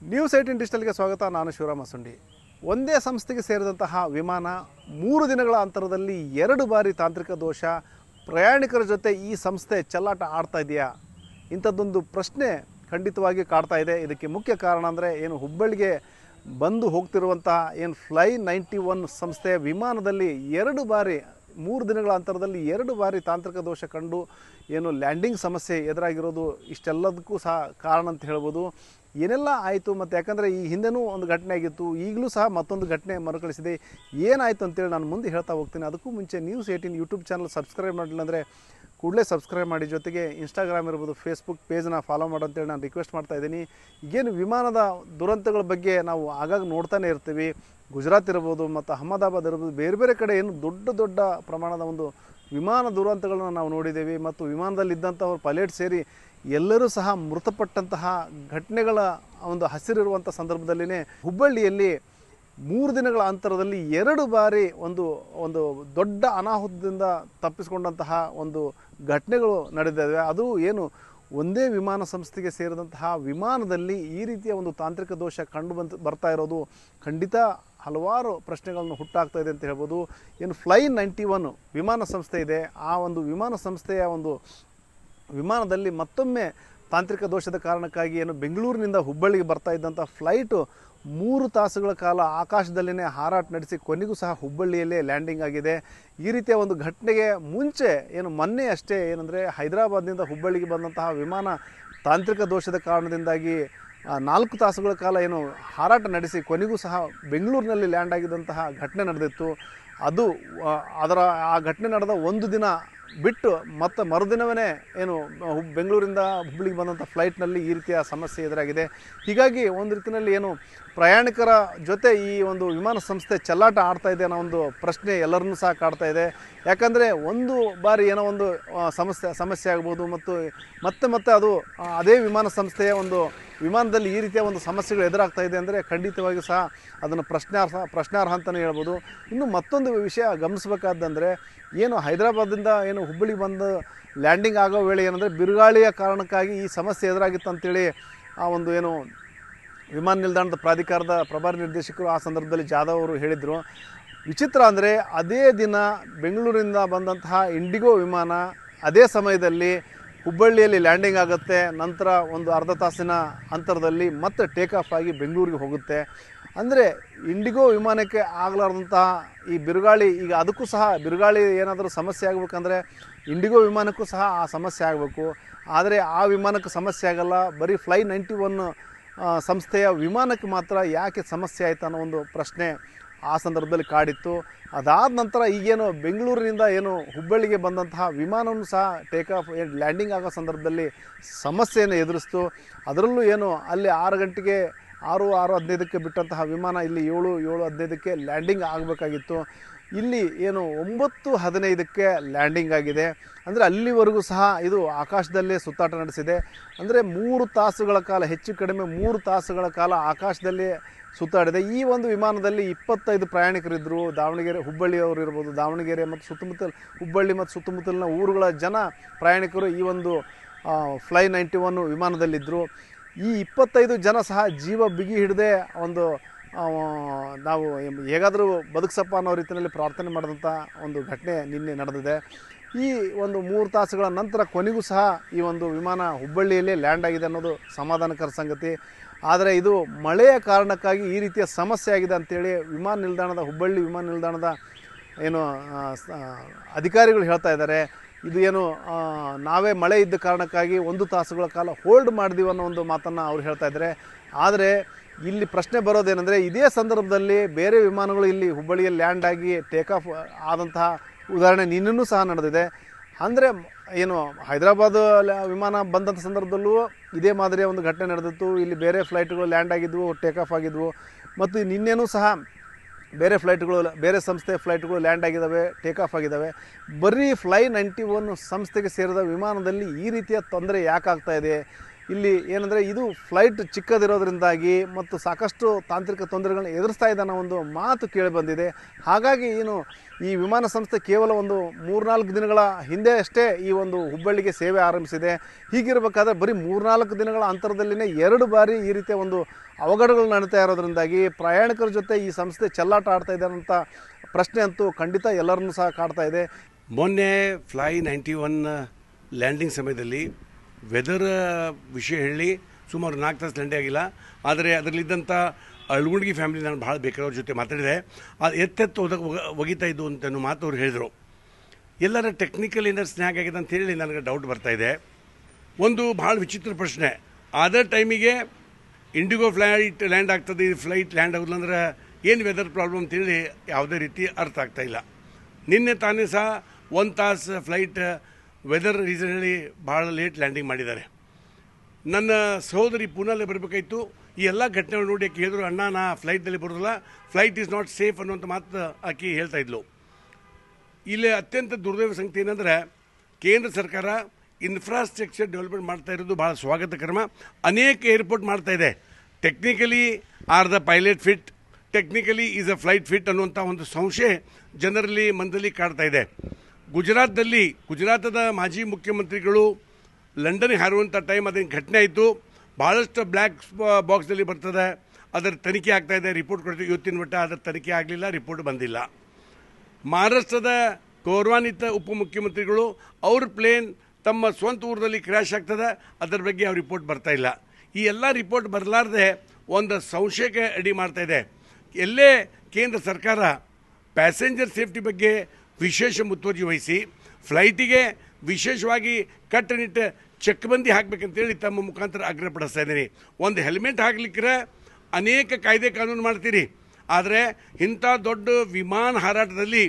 News18 ಡಿಜಿಟಲ್ಗೆ ಸ್ವಾಗತ. ನಾನು ಶಿವರಾಮ ಸುಂಡಿ. ಒಂದೇ ಸಂಸ್ಥೆಗೆ ಸೇರಿದಂತಹ ವಿಮಾನ 3 ದಿನಗಳ ಅಂತರದಲ್ಲಿ 2 ಬಾರಿ ತಾಂತ್ರಿಕ ದೋಷ. ಪ್ರಯಾಣಿಕರ ಜೊತೆ ಈ ಸಂಸ್ಥೆ ಚೆಲ್ಲಾಟ ಆಡ್ತಾ ಇದೆಯಾ? ಇಂಥದ್ದೊಂದು ಪ್ರಶ್ನೆ ಖಂಡಿತವಾಗಿ ಕಾಡ್ತಾ ಇದೆ. ಇದಕ್ಕೆ ಮುಖ್ಯ ಕಾರಣ ಅಂದರೆ ಏನು ಹುಬ್ಬಳ್ಳಿಗೆ ಬಂದು ಹೋಗ್ತಿರುವಂತಹ ಏನು ಫ್ಲೈ 91 ಸಂಸ್ಥೆಯ ವಿಮಾನದಲ್ಲಿ 2 ಬಾರಿ 3 ದಿನಗಳ ಅಂತರದಲ್ಲಿ 2 ಬಾರಿ ತಾಂತ್ರಿಕ ದೋಷ ಕಂಡು ಏನು ಲ್ಯಾಂಡಿಂಗ್ ಸಮಸ್ಯೆ ಎದುರಾಗಿರೋದು ಇಷ್ಟೆಲ್ಲದಕ್ಕೂ ಸಹ ಕಾರಣ ಅಂತ ಹೇಳ್ಬೋದು. ಏನೆಲ್ಲ ಆಯಿತು ಮತ್ತು ಯಾಕಂದರೆ ಈ ಹಿಂದೆನೂ ಒಂದು ಘಟನೆ ಆಗಿತ್ತು, ಈಗಲೂ ಸಹ ಮತ್ತೊಂದು ಘಟನೆ ಮರುಕಳಿಸಿದೆ. ಏನಾಯಿತು ಅಂತೇಳಿ ನಾನು ಮುಂದೆ ಹೇಳ್ತಾ ಹೋಗ್ತೀನಿ. ಅದಕ್ಕೂ ಮುಂಚೆ ನ್ಯೂಸ್18 ಯೂಟ್ಯೂಬ್ ಚಾನಲ್ ಸಬ್ಸ್ಕ್ರೈಬ್ ಮಾಡಿಲ್ಲ ಅಂದರೆ ಕೂಡಲೇ ಸಬ್ಸ್ಕ್ರೈಬ್ ಮಾಡಿ. ಜೊತೆಗೆ ಇನ್ಸ್ಟಾಗ್ರಾಮ್ ಇರ್ಬೋದು, ಫೇಸ್ಬುಕ್ ಪೇಜ್ನ ಫಾಲೋ ಮಾಡೋ ಅಂತೇಳಿ ನಾನು ರಿಕ್ವೆಸ್ಟ್ ಮಾಡ್ತಾ ಇದ್ದೀನಿ. ಈಗೇನು ವಿಮಾನದ ದುರಂತಗಳ ಬಗ್ಗೆ ನಾವು ಆಗಾಗ ನೋಡ್ತಾನೆ ಇರ್ತೀವಿ. ಗುಜರಾತ್ ಇರ್ಬೋದು ಮತ್ತು ಅಹಮದಾಬಾದ್ ಇರ್ಬೋದು, ಬೇರೆ ಬೇರೆ ಕಡೆ ಏನು ದೊಡ್ಡ ದೊಡ್ಡ ಪ್ರಮಾಣದ ಒಂದು ವಿಮಾನ ದುರಂತಗಳನ್ನು ನಾವು ನೋಡಿದ್ದೇವೆ. ಮತ್ತು ವಿಮಾನದಲ್ಲಿದ್ದಂಥವ್ರು ಪೈಲಟ್ ಸೇರಿ ಎಲ್ಲರೂ ಸಹ ಮೃತಪಟ್ಟಂತಹ ಘಟನೆಗಳ ಒಂದು ಹಸಿರಿರುವಂಥ ಸಂದರ್ಭದಲ್ಲಿಯೇ ಹುಬ್ಬಳ್ಳಿಯಲ್ಲಿ 3 ದಿನಗಳ ಅಂತರದಲ್ಲಿ 2 ಬಾರಿ ಒಂದು ದೊಡ್ಡ ಅನಾಹುತದಿಂದ ತಪ್ಪಿಸಿಕೊಂಡಂತಹ ಒಂದು ಘಟನೆಗಳು ನಡೆದಿವೆ. ಅದು ಏನು ಒಂದೇ ವಿಮಾನ ಸಂಸ್ಥೆಗೆ ಸೇರಿದಂತಹ ವಿಮಾನದಲ್ಲಿ ಈ ರೀತಿಯ ಒಂದು ತಾಂತ್ರಿಕ ದೋಷ ಬರ್ತಾ ಇರೋದು ಖಂಡಿತ ಹಲವಾರು ಪ್ರಶ್ನೆಗಳನ್ನು ಹುಟ್ಟಾಗ್ತಾ ಇದೆ ಅಂತ ಹೇಳ್ಬೋದು. ಏನು ಫ್ಲೈ 91 ವಿಮಾನ ಸಂಸ್ಥೆ ಇದೆ, ಆ ಒಂದು ವಿಮಾನ ಸಂಸ್ಥೆಯ ಒಂದು ವಿಮಾನದಲ್ಲಿ ಮತ್ತೊಮ್ಮೆ ತಾಂತ್ರಿಕ ದೋಷದ ಕಾರಣಕ್ಕಾಗಿ ಏನು ಬೆಂಗಳೂರಿನಿಂದ ಹುಬ್ಬಳ್ಳಿಗೆ ಬರ್ತಾ ಇದ್ದಂಥ ಫ್ಲೈಟು 3 ತಾಸುಗಳ ಕಾಲ ಆಕಾಶದಲ್ಲಿನೇ ಹಾರಾಟ ನಡೆಸಿ ಕೊನೆಗೂ ಸಹ ಹುಬ್ಬಳ್ಳಿಯಲ್ಲೇ ಲ್ಯಾಂಡಿಂಗ್ ಆಗಿದೆ. ಈ ರೀತಿಯ ಒಂದು ಘಟನೆಗೆ ಮುಂಚೆ ಏನು ಮೊನ್ನೆ ಅಷ್ಟೇ ಏನಂದರೆ ಹೈದರಾಬಾದ್ನಿಂದ ಹುಬ್ಬಳ್ಳಿಗೆ ಬಂದಂತಹ ವಿಮಾನ ತಾಂತ್ರಿಕ ದೋಷದ ಕಾರಣದಿಂದಾಗಿ 4 ತಾಸುಗಳ ಕಾಲ ಏನು ಹಾರಾಟ ನಡೆಸಿ ಕೊನೆಗೂ ಸಹ ಬೆಂಗಳೂರಿನಲ್ಲಿ ಲ್ಯಾಂಡ್ ಆಗಿದ್ದಂತಹ ಘಟನೆ ನಡೆದಿತ್ತು. ಅದು ಆ ಘಟನೆ ನಡೆದ ಒಂದು ದಿನ ಬಿಟ್ಟು ಮತ್ತು ಮರುದಿನವೇ ಏನು ಬೆಂಗಳೂರಿಂದ ಹುಬ್ಬಳ್ಳಿಗೆ ಬಂದಂಥ ಫ್ಲೈಟ್ನಲ್ಲಿ ಈ ರೀತಿಯ ಸಮಸ್ಯೆ ಎದುರಾಗಿದೆ. ಹೀಗಾಗಿ ಒಂದು ರೀತಿಯಲ್ಲಿ ಏನು ಪ್ರಯಾಣಿಕರ ಜೊತೆ ಈ ಒಂದು ವಿಮಾನ ಸಂಸ್ಥೆ ಚೆಲ್ಲಾಟ ಆಡ್ತಾ ಇದೆ ಅನ್ನೋ ಒಂದು ಪ್ರಶ್ನೆ ಎಲ್ಲರನ್ನೂ ಸಹ ಕಾಡ್ತಾ ಇದೆ. ಯಾಕಂದರೆ ಒಂದು ಬಾರಿ ಏನೋ ಒಂದು ಸಮಸ್ಯೆ ಆಗ್ಬೋದು ಮತ್ತು ಮತ್ತೆ ಅದು ಅದೇ ವಿಮಾನ ಸಂಸ್ಥೆಯ ಒಂದು ವಿಮಾನದಲ್ಲಿ ಈ ರೀತಿಯ ಒಂದು ಸಮಸ್ಯೆಗಳು ಎದುರಾಗ್ತಾ ಇದೆ ಅಂದರೆ ಖಂಡಿತವಾಗಿ ಸಹ ಅದನ್ನು ಪ್ರಶ್ನಾರ್ಹ ಅಂತಲೇ ಹೇಳ್ಬೋದು. ಇನ್ನು ಮತ್ತೊಂದು ವಿಷಯ ಗಮನಿಸಬೇಕಾದಂದರೆ ಏನು ಹೈದರಾಬಾದಿಂದ ಏನು ಹುಬ್ಬಳ್ಳಿಗೆ ಬಂದು ಲ್ಯಾಂಡಿಂಗ್ ಆಗೋ ವೇಳೆ ಏನಂದರೆ ಬಿರುಗಾಳಿಯ ಕಾರಣಕ್ಕಾಗಿ ಈ ಸಮಸ್ಯೆ ಎದುರಾಗಿತ್ತು ಅಂತೇಳಿ ಆ ಒಂದು ಏನು ವಿಮಾನ ನಿಲ್ದಾಣದ ಪ್ರಾಧಿಕಾರದ ಪ್ರಭಾರಿ ನಿರ್ದೇಶಕರು ಆ ಸಂದರ್ಭದಲ್ಲಿ ಜಾಧವ್ ಅವರು ಹೇಳಿದರು. ವಿಚಿತ್ರ ಅಂದರೆ ಅದೇ ದಿನ ಬೆಂಗಳೂರಿಂದ ಬಂದಂತಹ ಇಂಡಿಗೋ ವಿಮಾನ ಅದೇ ಸಮಯದಲ್ಲಿ ಹುಬ್ಬಳ್ಳಿಯಲ್ಲಿ ಲ್ಯಾಂಡಿಂಗ್ ಆಗುತ್ತೆ. ನಂತರ ಒಂದು ಅರ್ಧ ತಾಸಿನ ಅಂತರದಲ್ಲಿ ಮತ್ತೆ ಟೇಕ್ ಆಫ್ ಆಗಿ ಬೆಂಗಳೂರಿಗೆ ಹೋಗುತ್ತೆ. ಅಂದರೆ ಇಂಡಿಗೋ ವಿಮಾನಕ್ಕೆ ಆಗಲಾರ್ದಂತಹ ಈ ಬಿರುಗಾಳಿ, ಈಗ ಅದಕ್ಕೂ ಸಹ ಬಿರುಗಾಳಿ ಏನಾದರೂ ಸಮಸ್ಯೆ ಆಗಬೇಕಂದ್ರೆ ಇಂಡಿಗೋ ವಿಮಾನಕ್ಕೂ ಸಹ ಆ ಸಮಸ್ಯೆ ಆಗಬೇಕು. ಆದರೆ ಆ ವಿಮಾನಕ್ಕೆ ಸಮಸ್ಯೆ ಆಗಲ್ಲ, ಬರೀ ಫ್ಲೈ 91 ಸಂಸ್ಥೆಯ ವಿಮಾನಕ್ಕೆ ಮಾತ್ರ ಯಾಕೆ ಸಮಸ್ಯೆ ಆಯಿತು ಅನ್ನೋ ಒಂದು ಪ್ರಶ್ನೆ ಆ ಸಂದರ್ಭದಲ್ಲಿ ಕಾಡಿತ್ತು. ಅದಾದ ನಂತರ ಈಗೇನು ಬೆಂಗಳೂರಿನಿಂದ ಏನು ಹುಬ್ಬಳ್ಳಿಗೆ ಬಂದಂತಹ ವಿಮಾನವನ್ನು ಸಹ ಟೇಕ್ ಆಫ್ ಲ್ಯಾಂಡಿಂಗ್ ಆಗೋ ಸಂದರ್ಭದಲ್ಲಿ ಸಮಸ್ಯೆಯನ್ನು ಎದುರಿಸ್ತು. ಅದರಲ್ಲೂ ಏನು ಅಲ್ಲಿ 6 ಗಂಟೆಗೆ 6:15ಕ್ಕೆ ಬಿಟ್ಟಂತಹ ವಿಮಾನ ಇಲ್ಲಿ 7:15ಕ್ಕೆ ಲ್ಯಾಂಡಿಂಗ್ ಆಗಬೇಕಾಗಿತ್ತು. ಇಲ್ಲಿ ಏನು 9:15ಕ್ಕೆ ಲ್ಯಾಂಡಿಂಗ್ ಆಗಿದೆ. ಅಂದರೆ ಅಲ್ಲಿವರೆಗೂ ಸಹ ಇದು ಆಕಾಶದಲ್ಲೇ ಸುತ್ತಾಟ ನಡೆಸಿದೆ. ಅಂದರೆ 3 ತಾಸುಗಳ ಕಾಲ, ಹೆಚ್ಚು ಕಡಿಮೆ 3 ತಾಸುಗಳ ಕಾಲ ಆಕಾಶದಲ್ಲೇ ಸುತ್ತಾಡಿದೆ. ಈ ಒಂದು ವಿಮಾನದಲ್ಲಿ 25 ಪ್ರಯಾಣಿಕರಿದ್ದರು. ಹುಬ್ಬಳ್ಳಿಯವರು ಇರ್ಬೋದು, ದಾವಣಗೆರೆ ಮತ್ತು ಹುಬ್ಬಳ್ಳಿ ಮತ್ತು ಸುತ್ತಮುತ್ತಲಿನ ಊರುಗಳ ಪ್ರಯಾಣಿಕರು ಈ ಒಂದು ಫ್ಲೈ 91 ವಿಮಾನದಲ್ಲಿದ್ದರು. ಈ 25 ಜನ ಸಹ ಜೀವ ಬಿಗಿ ಹಿಡದೆ ಒಂದು ನಾವು ಹೇಗಾದರೂ ಬದುಕ್ಸಪ್ಪ ಅನ್ನೋ ರೀತಿಯಲ್ಲಿ ಪ್ರಾರ್ಥನೆ ಮಾಡಿದಂಥ ಒಂದು ಘಟನೆ ನಿನ್ನೆ ನಡೆದಿದೆ. ಈ ಒಂದು 3 ತಾಸುಗಳ ನಂತರ ಕೊನೆಗೂ ಸಹ ಈ ಒಂದು ವಿಮಾನ ಹುಬ್ಬಳ್ಳಿಯಲ್ಲೇ ಲ್ಯಾಂಡ್ ಆಗಿದೆ ಅನ್ನೋದು ಸಮಾಧಾನಕರ ಸಂಗತಿ. ಆದರೆ ಇದು ಮಳೆಯ ಕಾರಣಕ್ಕಾಗಿ ಈ ರೀತಿಯ ಸಮಸ್ಯೆ ಆಗಿದೆ ಅಂಥೇಳಿ ಹುಬ್ಬಳ್ಳಿ ವಿಮಾನ ನಿಲ್ದಾಣದ ಏನು ಅಧಿಕಾರಿಗಳು ಹೇಳ್ತಾ ಇದ್ದಾರೆ. ಇದು ಏನು ನಾವೇ ಮಳೆ ಇದ್ದ ಕಾರಣಕ್ಕಾಗಿ 1 ತಾಸುಗಳ ಕಾಲ ಹೋಲ್ಡ್ ಮಾಡಿದೀವಿ ಅನ್ನೋ ಒಂದು ಮಾತನ್ನು ಅವ್ರು ಹೇಳ್ತಾ ಇದ್ದಾರೆ. ಆದರೆ ಇಲ್ಲಿ ಪ್ರಶ್ನೆ ಬರೋದೇನೆಂದರೆ ಇದೇ ಸಂದರ್ಭದಲ್ಲಿ ಬೇರೆ ವಿಮಾನಗಳು ಇಲ್ಲಿ ಹುಬ್ಬಳ್ಳಿಯಲ್ಲಿ ಲ್ಯಾಂಡ್ ಆಗಿ ಟೇಕ್ ಆಫ್ ಆದಂತಹ ಉದಾಹರಣೆ ನಿನ್ನೂ ಸಹ ನಡೆದಿದೆ. ಅಂದರೆ ಏನು ಹೈದರಾಬಾದ್ ವಿಮಾನ ಬಂದಂಥ ಸಂದರ್ಭದಲ್ಲೂ ಇದೇ ಮಾದರಿಯ ಒಂದು ಘಟನೆ ನಡೆದಿತ್ತು. ಇಲ್ಲಿ ಬೇರೆ ಫ್ಲೈಟ್ಗಳು ಲ್ಯಾಂಡ್ ಆಗಿದ್ವು, ಟೇಕ್ ಆಫ್ ಆಗಿದ್ವು. ಮತ್ತು ನಿನ್ನೆನೂ ಸಹ ಬೇರೆ ಸಂಸ್ಥೆಯ ಫ್ಲೈಟ್ಗಳು ಲ್ಯಾಂಡ್ ಆಗಿದ್ದಾವೆ, ಟೇಕ್ ಆಫ್ ಆಗಿದ್ದಾವೆ. ಬರೀ ಫ್ಲೈ 91 ಸಂಸ್ಥೆಗೆ ಸೇರಿದ ವಿಮಾನದಲ್ಲಿ ಈ ರೀತಿಯ ತೊಂದರೆ ಯಾಕಾಗ್ತಾ ಇದೆ? ಇಲ್ಲಿ ಏನಂದರೆ ಇದು ಫ್ಲೈಟ್ ಚಿಕ್ಕದಿರೋದ್ರಿಂದಾಗಿ ಮತ್ತು ಸಾಕಷ್ಟು ತಾಂತ್ರಿಕ ತೊಂದರೆಗಳನ್ನ ಎದುರಿಸ್ತಾ ಇದೆ ಅನ್ನೋ ಒಂದು ಮಾತು ಕೇಳಿಬಂದಿದೆ. ಹಾಗಾಗಿ ಏನು ಈ ವಿಮಾನ ಸಂಸ್ಥೆ ಕೇವಲ ಒಂದು 3-4 ದಿನಗಳ ಹಿಂದೆ ಅಷ್ಟೇ ಈ ಒಂದು ಹುಬ್ಬಳ್ಳಿಗೆ ಸೇವೆ ಆರಂಭಿಸಿದೆ. ಹೀಗಿರಬೇಕಾದ್ರೆ ಬರೀ 3-4 ದಿನಗಳ ಅಂತರದಲ್ಲಿನೇ 2 ಬಾರಿ ಈ ರೀತಿಯ ಒಂದು ಅವಘಡಗಳು ನಡೀತಾ ಇರೋದ್ರಿಂದಾಗಿ ಪ್ರಯಾಣಿಕರ ಜೊತೆ ಈ ಸಂಸ್ಥೆ ಚೆಲ್ಲಾಟ ಆಡ್ತಾ ಇದೆ ಅಂತ ಪ್ರಶ್ನೆ ಅಂತೂ ಖಂಡಿತ ಎಲ್ಲರನ್ನೂ ಸಹ ಕಾಡ್ತಾ ಇದೆ. ಮೊನ್ನೆ ಫ್ಲೈ 91 ಲ್ಯಾಂಡಿಂಗ್ ಸಮಯದಲ್ಲಿ ವೆದರ್ ವಿಷಯ ಹೇಳಿ ಸುಮಾರು 4 ತಾಸು ಲ್ಯಾಂಡೇ ಆಗಿಲ್ಲ. ಆದರೆ ಅದರಲ್ಲಿದ್ದಂಥ ಅಳ್ಗುಂಡ್ಗಿ ಫ್ಯಾಮಿಲಿ ನಾನು ಭಾಳ ಬೇಕಾದವ್ರ ಜೊತೆ ಮಾತಾಡಿದೆ. ಅದು ಎತ್ತೆತ್ತು ಒಗಿತಾ ಇದ್ದು ಅಂತ ಮಾತು ಅವ್ರು ಹೇಳಿದರು. ಎಲ್ಲರ ಟೆಕ್ನಿಕಲ್ ಏನಾರು ಸ್ನ್ಯಾಕ್ ಆಗಿದೆ ಅಂತ ಹೇಳಿ ನನಗೆ ಡೌಟ್ ಬರ್ತಾಯಿದೆ. ಒಂದು ಭಾಳ ವಿಚಿತ್ರ ಪ್ರಶ್ನೆ, ಅದೇ ಟೈಮಿಗೆ ಇಂಡಿಗೋ ಫ್ಲೈಟ್ ಲ್ಯಾಂಡ್ ಆಗ್ತದೆ, ಈ ಫ್ಲೈಟ್ ಲ್ಯಾಂಡ್ ಆಗೋದಿಲ್ಲ ಅಂದ್ರೆ ಏನು ವೆದರ್ ಪ್ರಾಬ್ಲಮ್ ಅಂತೇಳಿ ಯಾವುದೇ ರೀತಿ ಅರ್ಥ ಆಗ್ತಾಯಿಲ್ಲ. ನಿನ್ನೆ ತಾನೇ ಸಹ 1 ತಾಸು ಫ್ಲೈಟ್ ವೆದರ್ ರೀಸನ್ ಹೇಳಿ ಭಾಳ ಲೇಟ್ ಲ್ಯಾಂಡಿಂಗ್ ಮಾಡಿದ್ದಾರೆ. ನನ್ನ ಸಹೋದರಿ ಪೂನಾಲೆ ಬರಬೇಕಾಯ್ತು. ಈ ಎಲ್ಲ ಘಟನೆಗಳು ನೋಡಿ ಆಕೆ ಹೇಳಿದ್ರು, ಅಣ್ಣ ನಾ ಫ್ಲೈಟ್ನಲ್ಲಿ ಬರೋದಿಲ್ಲ, ಫ್ಲೈಟ್ ಈಸ್ ನಾಟ್ ಸೇಫ್ ಅನ್ನುವಂಥ ಮಾತು ಆಕೆ ಹೇಳ್ತಾ ಇದ್ಲು. ಇಲ್ಲಿ ಅತ್ಯಂತ ದುರ್ದೈವ ಸಂಗತಿ ಏನಂದರೆ ಕೇಂದ್ರ ಸರ್ಕಾರ ಇನ್ಫ್ರಾಸ್ಟ್ರಕ್ಚರ್ ಡೆವಲಪ್ಮೆಂಟ್ ಮಾಡ್ತಾ ಇರೋದು ಭಾಳ ಸ್ವಾಗತಕರ. ಅನೇಕ ಏರ್ಪೋರ್ಟ್ ಮಾಡ್ತಾ ಇದೆ. Technically are the pilot fit, technically is a flight fit ಅನ್ನುವಂಥ ಒಂದು ಸಂಶಯ ಜನರಲ್ಲಿ ಮನದಲ್ಲಿ ಕಾಡ್ತಾ ಇದೆ. ಗುಜರಾತದ ಮಾಜಿ ಮುಖ್ಯಮಂತ್ರಿಗಳು ಲಂಡನ್ಗೆ ಹಾರುವಂಥ ಟೈಮ್ ಅದನ್ನು ಘಟನೆ ಆಯಿತು. ಭಾಳಷ್ಟು ಬ್ಲ್ಯಾಕ್ ಬಾಕ್ಸ್ನಲ್ಲಿ ಬರ್ತದೆ, ಅದರ ತನಿಖೆ ಆಗ್ತಾಯಿದೆ, ರಿಪೋರ್ಟ್ ಕೊಡ್ತೀವಿ. ಇವತ್ತಿನ ಮಟ್ಟ ಅದರ ತನಿಖೆ ಆಗಲಿಲ್ಲ, ರಿಪೋರ್ಟ್ ಬಂದಿಲ್ಲ. ಮಹಾರಾಷ್ಟ್ರದ ಗೌರವಾನ್ವಿತ ಉಪಮುಖ್ಯಮಂತ್ರಿಗಳು ಅವ್ರ ಪ್ಲೇನ್ ತಮ್ಮ ಸ್ವಂತ ಊರಲ್ಲಿ ಕ್ರ್ಯಾಶ್ ಆಗ್ತದೆ, ಅದರ ಬಗ್ಗೆ ಅವ್ರ ರಿಪೋರ್ಟ್ ಬರ್ತಾ ಇಲ್ಲ. ಈ ಎಲ್ಲ ರಿಪೋರ್ಟ್ ಬರಲಾರ್ದೆ ಒಂದು ಸಂಶಯಕ್ಕೆ ಅಡಿ ಮಾಡ್ತಾ ಇದೆ. ಎಲ್ಲೇ ಕೇಂದ್ರ ಸರ್ಕಾರ ಪ್ಯಾಸೆಂಜರ್ ಸೇಫ್ಟಿ ಬಗ್ಗೆ ವಿಶೇಷ ಮುತುವರ್ಜಿ ವಹಿಸಿ ಫ್ಲೈಟಿಗೆ ವಿಶೇಷವಾಗಿ ಕಟ್ಟುನಿಟ್ಟು ಚೆಕ್ಬಂದಿ ಹಾಕಬೇಕಂತೇಳಿ ತಮ್ಮ ಮುಖಾಂತರ ಆಗ್ರಹಪಡಿಸ್ತಾ ಇದ್ದೀನಿ. ಒಂದು ಹೆಲ್ಮೆಟ್ ಹಾಕ್ಲಿಕ್ಕೆ ಅನೇಕ ಕಾಯ್ದೆ ಕಾನೂನು ಮಾಡ್ತೀರಿ, ಆದರೆ ಇಂಥ ದೊಡ್ಡ ವಿಮಾನ ಹಾರಾಟದಲ್ಲಿ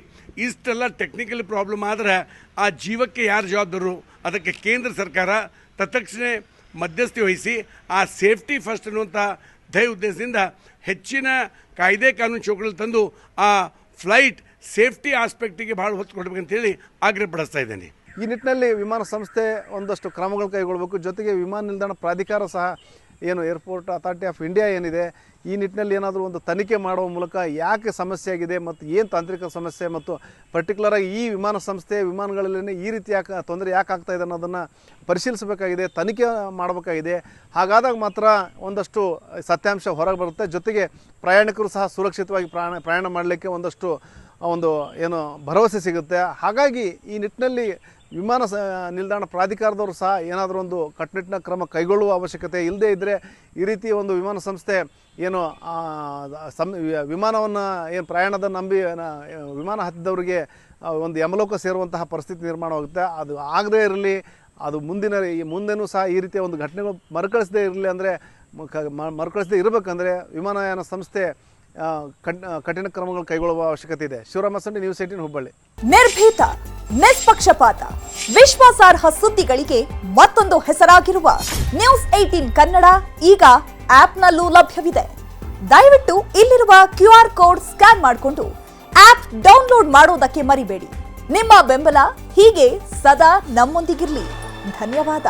ಇಷ್ಟೆಲ್ಲ ಟೆಕ್ನಿಕಲ್ ಪ್ರಾಬ್ಲಮ್ ಆದರೆ ಆ ಜೀವಕ್ಕೆ ಯಾರು ಜವಾಬ್ದಾರರು? ಅದಕ್ಕೆ ಕೇಂದ್ರ ಸರ್ಕಾರ ತತ್ಕ್ಷಣ ಮಧ್ಯಸ್ಥಿ ವಹಿಸಿ ಆ ಸೇಫ್ಟಿ ಫಸ್ಟ್ ಅನ್ನುವಂಥ ಧ್ಯೇಯ ಉದ್ದೇಶದಿಂದ ಹೆಚ್ಚಿನ ಕಾಯ್ದೆ ಕಾನೂನು ಚೌಕಟ್ಟಲ್ಲಿ ತಂದು ಆ ಫ್ಲೈಟ್ ಸೇಫ್ಟಿ ಆಸ್ಪೆಕ್ಟಿಗೆ ಭಾಳ ಹೊತ್ತು ಕೊಡಬೇಕಂತೇಳಿ ಆಗ್ರಹಪಡಿಸ್ತಾ ಇದ್ದೇನೆ. ಈ ನಿಟ್ಟಿನಲ್ಲಿ ವಿಮಾನ ಸಂಸ್ಥೆ ಒಂದಷ್ಟು ಕ್ರಮಗಳು ಕೈಗೊಳ್ಳಬೇಕು. ಜೊತೆಗೆ ವಿಮಾನ ನಿಲ್ದಾಣ ಪ್ರಾಧಿಕಾರ ಸಹ ಏನು ಏರ್ಪೋರ್ಟ್ ಅಥಾರಿಟಿ ಆಫ್ ಇಂಡಿಯಾ ಏನಿದೆ, ಈ ನಿಟ್ಟಿನಲ್ಲಿ ಏನಾದರೂ ಒಂದು ತನಿಖೆ ಮಾಡುವ ಮೂಲಕ ಯಾಕೆ ಸಮಸ್ಯೆ ಆಗಿದೆ ಮತ್ತು ಏನು ತಾಂತ್ರಿಕ ಸಮಸ್ಯೆ ಮತ್ತು ಪರ್ಟಿಕ್ಯುಲರಾಗಿ ಈ ವಿಮಾನ ಸಂಸ್ಥೆ ವಿಮಾನಗಳಲ್ಲಿ ಈ ರೀತಿ ತೊಂದರೆ ಯಾಕೆ ಆಗ್ತಾ ಇದೆ ಅನ್ನೋದನ್ನು ಪರಿಶೀಲಿಸಬೇಕಾಗಿದೆ, ತನಿಖೆ ಮಾಡಬೇಕಾಗಿದೆ. ಹಾಗಾದಾಗ ಮಾತ್ರ ಒಂದಷ್ಟು ಸತ್ಯಾಂಶ ಹೊರಗೆ ಬರುತ್ತೆ. ಜೊತೆಗೆ ಪ್ರಯಾಣಿಕರು ಸಹ ಸುರಕ್ಷಿತವಾಗಿ ಪ್ರಯಾಣ ಮಾಡಲಿಕ್ಕೆ ಒಂದಷ್ಟು ಏನು ಭರವಸೆ ಸಿಗುತ್ತೆ. ಹಾಗಾಗಿ ಈ ನಿಟ್ಟಿನಲ್ಲಿ ವಿಮಾನ ನಿಲ್ದಾಣ ಪ್ರಾಧಿಕಾರದವರು ಸಹ ಏನಾದರೂ ಒಂದು ಕಟ್ಟುನಿಟ್ಟಿನ ಕ್ರಮ ಕೈಗೊಳ್ಳುವ ಅವಶ್ಯಕತೆ. ಇಲ್ಲದೇ ಇದ್ದರೆ ಈ ರೀತಿ ಒಂದು ವಿಮಾನ ಸಂಸ್ಥೆ ಏನು ವಿಮಾನವನ್ನು ಏನು ಪ್ರಯಾಣದ ನಂಬಿ ವಿಮಾನ ಹತ್ತಿದವರಿಗೆ ಒಂದು ಯಮಲೋಕ ಸೇರುವಂತಹ ಪರಿಸ್ಥಿತಿ ನಿರ್ಮಾಣವಾಗುತ್ತೆ. ಅದು ಆಗದೇ ಇರಲಿ, ಅದು ಮುಂದೆನೂ ಸಹ ಈ ರೀತಿಯ ಒಂದು ಘಟನೆಗಳು ಮರುಕಳಿಸದೇ ಇರಲಿ. ಅಂದರೆ ಮರುಕಳಿಸದೇ ಇರಬೇಕಂದ್ರೆ ವಿಮಾನಯಾನ ಸಂಸ್ಥೆ ಕಠಿಣ ಕ್ರಮಗಳು ಕೈಗೊಳ್ಳುವ ಅವಶ್ಯಕತೆ ಇದೆ. ಶಿವರಾಮ ಮಸಂಡಿ, ನ್ಯೂಸ್ 18 ಹುಬ್ಬಳ್ಳಿ. ನಿರ್ಭೀತ, ನಿಷ್ಪಕ್ಷಪಾತ, ವಿಶ್ವಾಸಾರ್ಹ ಸುದ್ದಿಗಳಿಗೆ ಮತ್ತೊಂದು ಹೆಸರಾಗಿರುವ ನ್ಯೂಸ್ 18 ಕನ್ನಡ ಈಗ ಆಪ್ನಲ್ಲೂ ಲಭ್ಯವಿದೆ. ದಯವಿಟ್ಟು ಇಲ್ಲಿರುವ QR ಕೋಡ್ ಸ್ಕ್ಯಾನ್ ಮಾಡಿಕೊಂಡು ಆಪ್ ಡೌನ್ಲೋಡ್ ಮಾಡೋದಕ್ಕೆ ಮರಿಬೇಡಿ. ನಿಮ್ಮ ಬೆಂಬಲ ಹೀಗೆ ಸದಾ ನಮ್ಮೊಂದಿಗಿರಲಿ. ಧನ್ಯವಾದ.